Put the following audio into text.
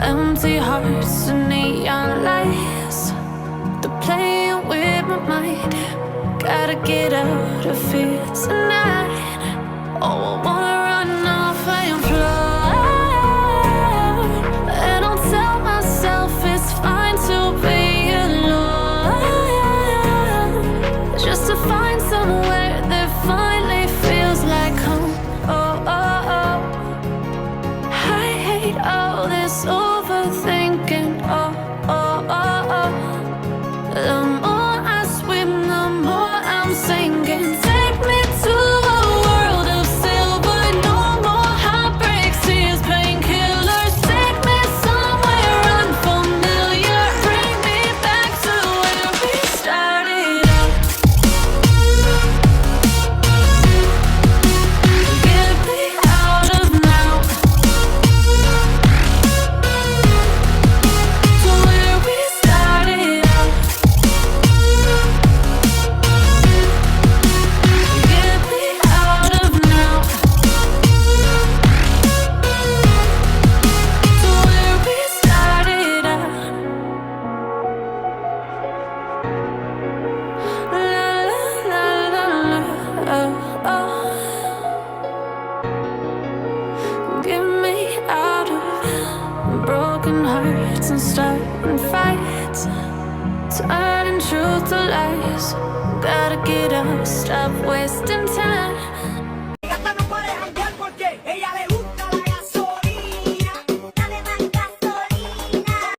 Empty hearts and neon lights, they're playing with my mind. Gotta get out of here tonight. Oh, I wanna run off and fly, and I'll tell myself it's fine to be alone, just to find somewhere that finally feels like home. Oh, oh, oh. I hate all this overthinking. Oh, oh, oh, oh. The more I swim, the more I'm sinking. Take me to a world of silver. No more heartbreaks, tears, painkillers. Take me somewhere unfamiliar. Bring me back to where we started out. Get me out of now, to where we started out. Get me out of now, to where we started out. La la la la la, oh, oh. Get me out of broken hearts and starting fights, turning truth to lies. Gotta get up, stop wasting time.